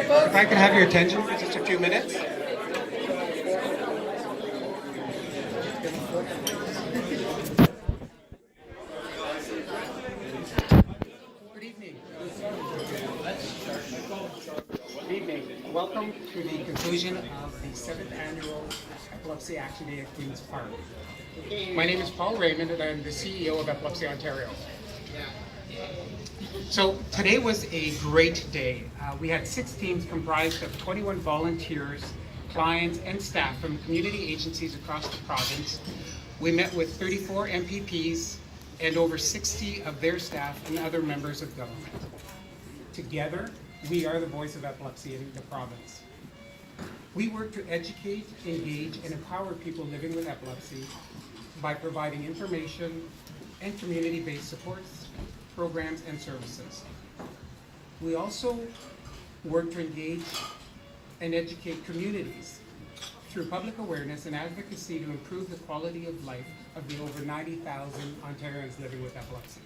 If I could have your attention for just a few minutes. Good evening. Good evening. Welcome to the conclusion of the 7th Annual Epilepsy Action Day at Queen's Park. My name is Paul Raymond and I'm the CEO of Epilepsy Ontario. So today was a great day. We had 6 teams comprised of 21 volunteers, clients, and staff from community agencies across the province. We met with 34 MPPs and over 60 of their staff and other members of government. Together, we are the voice of epilepsy in the province. We work to educate, engage, and empower people living with epilepsy by providing information and community-based supports, programs, and services. We also work to engage and educate communities through public awareness and advocacy to improve the quality of life of the over 90,000 Ontarians living with epilepsy.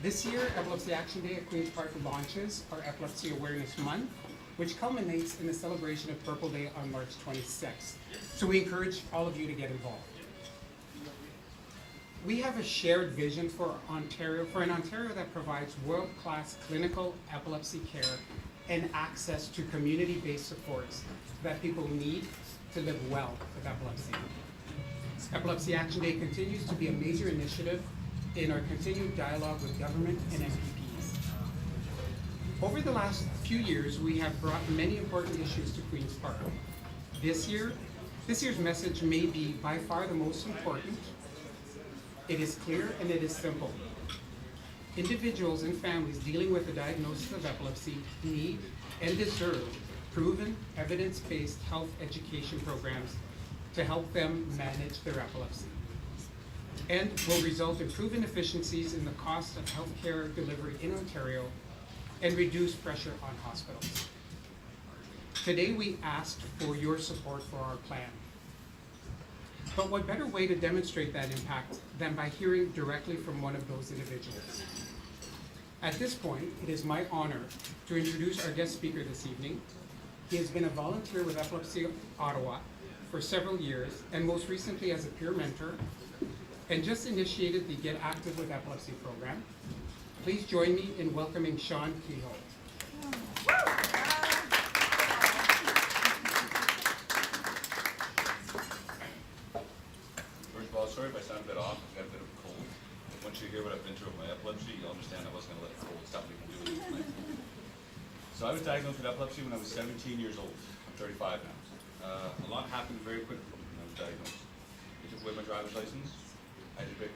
This year, Epilepsy Action Day at Queen's Park launches our Epilepsy Awareness Month, which culminates in the celebration of Purple Day on March 26th. So we encourage all of you to get involved. We have a shared vision for an Ontario that provides world-class clinical epilepsy care and access to community-based supports that people need to live well with epilepsy. Epilepsy Action Day continues to be a major initiative in our continued dialogue with government and MPPs. Over the last few years, we have brought many important issues to Queen's Park. This year's message may be by far the most important. It is clear and it is simple. Individuals and families dealing with a diagnosis of epilepsy need and deserve proven, evidence-based health education programs to help them manage their epilepsy, and will result in proven efficiencies in the cost of healthcare delivery in Ontario and reduce pressure on hospitals. Today we asked for your support for our plan. But what better way to demonstrate that impact than by hearing directly from one of those individuals? At this point, it is my honor to introduce our guest speaker this evening. He has been a volunteer with Epilepsy Ottawa for several years, and most recently as a peer mentor, and just initiated the Get Active with Epilepsy program. Please join me in welcoming Sean Kehoe. First of all, sorry if I sound a bit off. I've got a bit of a cold. Once you hear what I've been through with my epilepsy, you'll understand I wasn't going to let the cold stop me from doing it tonight. So I was diagnosed with epilepsy when I was 17 years old. I'm 35 now. A lot happened very quickly when I was diagnosed. They took away my driver's license. I had to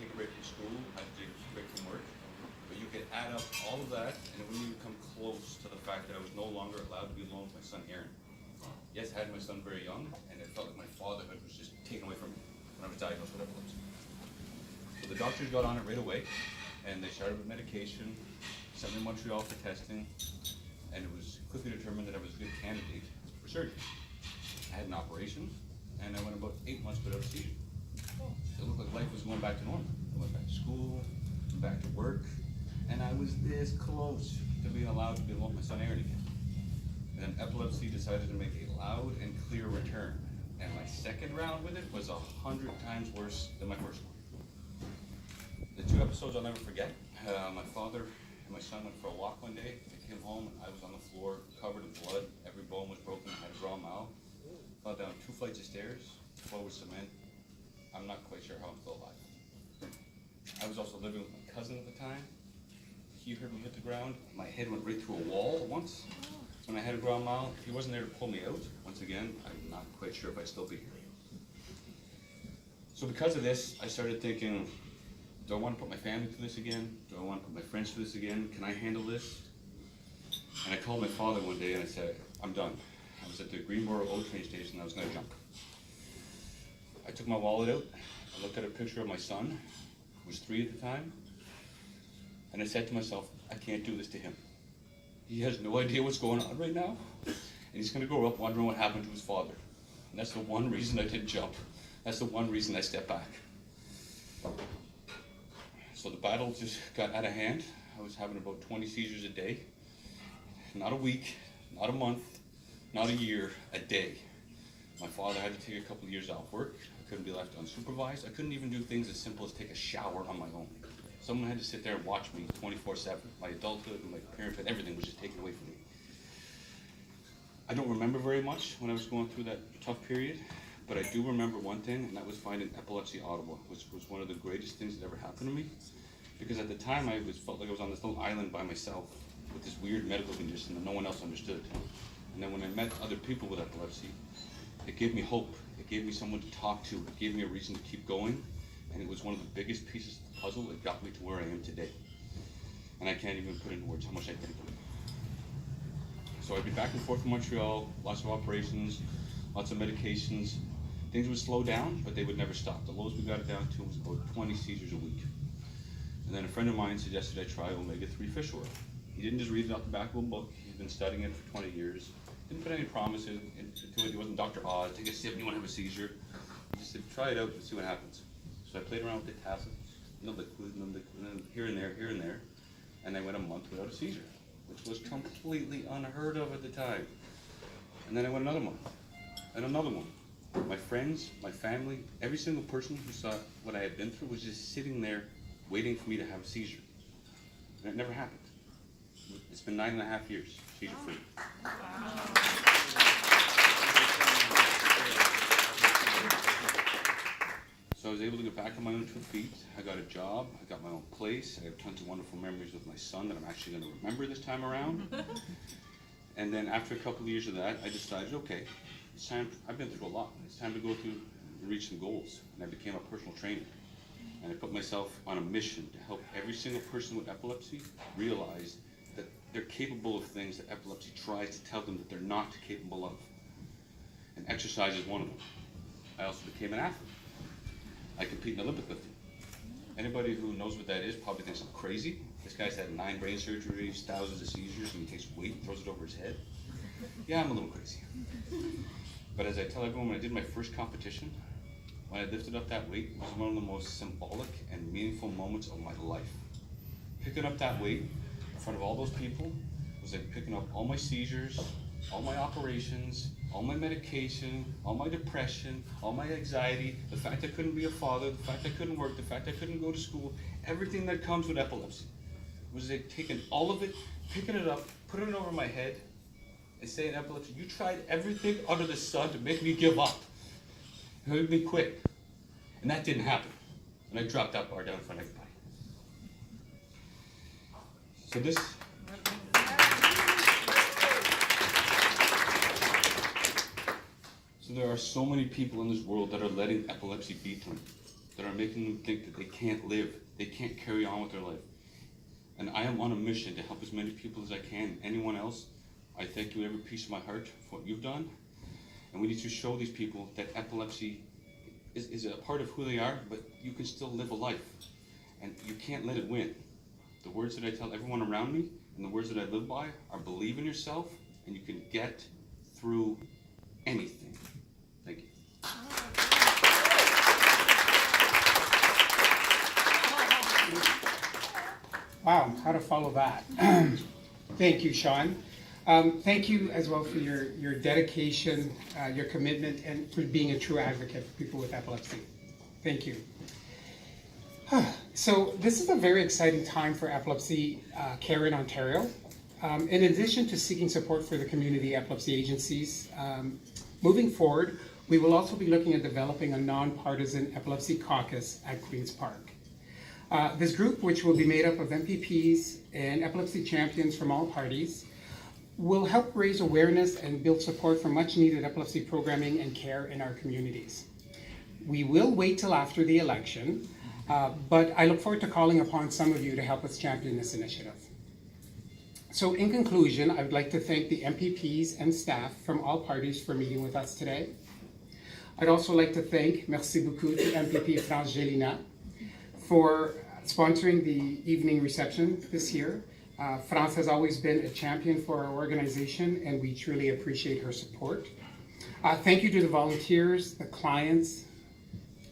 take a break from school. I had to take a break from work. But you could add up all of that, and it wouldn't even come close to the fact that I was no longer allowed to be alone with my son Aaron. Yes, I had my son very young, and it felt like my fatherhood was just taken away from me when I was diagnosed with epilepsy. So the doctors got on it right away, and they started with medication, sent me to Montreal for testing, and it was quickly determined that I was a good candidate for surgery. I had an operation, and I went about 8 months without a seizure. It looked like life was going back to normal. I went back to school, went back to work, and I was this close to being allowed to be alone with my son Aaron again. And then epilepsy decided to make a loud and clear return. And my second round with it was 100 times worse than my first one. The 2 episodes I'll never forget. My father and my son went for a walk one day. They came home and I was on the floor covered in blood. Every bone was broken. I had a raw mouth. Fell down 2 flights of stairs. The floor was cement. I'm not quite sure how I'm still alive. I was also living with my cousin at the time. He heard me hit the ground. My head went right through a wall once. When I had a ground mal, he wasn't there to pull me out. Once again, I'm not quite sure if I'd still be here. So because of this, I started thinking, do I want to put my family through this again? Do I want to put my friends through this again? Can I handle this? And I called my father one day and I said, I'm done. I was at the Greenboro Old train station and I was going to jump. I took my wallet out, I looked at a picture of my son, who was 3 at the time, and I said to myself, I can't do this to him. He has no idea what's going on right now, and he's going to grow up wondering what happened to his father. And that's the one reason I didn't jump. That's the one reason I stepped back. So the battle just got out of hand. I was having about 20 seizures a day. not a week, not a month, not a year, a day. My father had to take a couple of years off work. I couldn't be left unsupervised. I couldn't even do things as simple as take a shower on my own. Someone had to sit there and watch me 24/7. My adulthood and my parenthood, everything was just taken away from me. I don't remember very much when I was going through that tough period, but I do remember one thing, and that was finding epilepsy audible, which was one of the greatest things that ever happened to me. Because at the time, felt like I was on this little island by myself with this weird medical condition that no one else understood. And then when I met other people with epilepsy, it gave me hope. It gave me someone to talk to. It gave me a reason to keep going. And it was one of the biggest pieces of the puzzle that got me to where I am today. And I can't even put into words how much I thank you. So I'd be back and forth from Montreal, lots of operations, lots of medications. Things would slow down, but they would never stop. The lowest we got it down to was about 20 seizures a week. And then a friend of mine suggested I try omega-3 fish oil. He didn't just read it off the back of a book. He's been studying it for 20 years. Didn't put any promises into it. He wasn't Dr. Oz, take a sip, you won't have a seizure. He just said, try it out and see what happens. So I played around with the tablets, no liquid, and then here and there. And I went a month without a seizure, which was completely unheard of at the time. And then I went another month, and another one. My friends, my family, every single person who saw what I had been through was just sitting there waiting for me to have a seizure. And it never happened. It's been 9.5 years, seizure-free. So I was able to get back on my own 2 feet. I got a job, I got my own place, I have tons of wonderful memories with my son that I'm actually going to remember this time around. And then after a couple of years of that, I decided, okay, it's time, I've been through a lot. It's time to go through and reach some goals. And I became a personal trainer. And I put myself on a mission to help every single person with epilepsy realize that they're capable of things that epilepsy tries to tell them that they're not capable of. And exercise is one of them. I also became an athlete. I compete in Olympic lifting. Anybody who knows what that is probably thinks I'm crazy. This guy's had 9 brain surgeries, thousands of seizures, and he takes weight and throws it over his head. Yeah, I'm a little crazy. But as I tell everyone, when I did my first competition, when I lifted up that weight, it was one of the most symbolic and meaningful moments of my life. Picking up that weight in front of all those people was like picking up all my seizures, all my operations, all my medication, all my depression, all my anxiety, the fact I couldn't be a father, the fact I couldn't work, the fact I couldn't go to school, everything that comes with epilepsy. It was like taking all of it, picking it up, putting it over my head, and saying, epilepsy, you tried everything under the sun to make me give up. It made me quit. And that didn't happen. And I dropped that bar down in front of everybody. So this... So there are so many people in this world that are letting epilepsy beat them, that are making them think that they can't live, they can't carry on with their life. And I am on a mission to help as many people as I can. Anyone else, I thank you with every piece of my heart for what you've done. And we need to show these people that epilepsy is a part of who they are, but you can still live a life. And you can't let it win. The words that I tell everyone around me and the words that I live by are believe in yourself and you can get through anything. Thank you. Wow, how to follow that. Thank you, Sean. Thank you as well for your dedication, your commitment, and for being a true advocate for people with epilepsy. Thank you. So this is a very exciting time for epilepsy care in Ontario. In addition to seeking support for the community epilepsy agencies, moving forward, we will also be looking at developing a nonpartisan epilepsy caucus at Queen's Park. This group, which will be made up of MPPs and epilepsy champions from all parties, will help raise awareness and build support for much needed epilepsy programming and care in our communities. We will wait till after the election, but I look forward to calling upon some of you to help us champion this initiative. So in conclusion, I would like to thank the MPPs and staff from all parties for meeting with us today. I'd also like to thank, merci beaucoup, to MPP France Gélina for sponsoring the evening reception this year. France has always been a champion for our organization, and we truly appreciate her support. Thank you to the volunteers, the clients,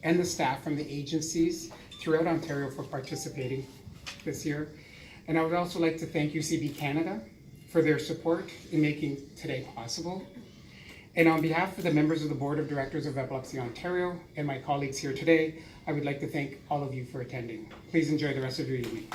and the staff from the agencies throughout Ontario for participating this year. And I would also like to thank UCB Canada for their support in making today possible. And on behalf of the members of the Board of Directors of Epilepsy Ontario and my colleagues here today, I would like to thank all of you for attending. Please enjoy the rest of your evening.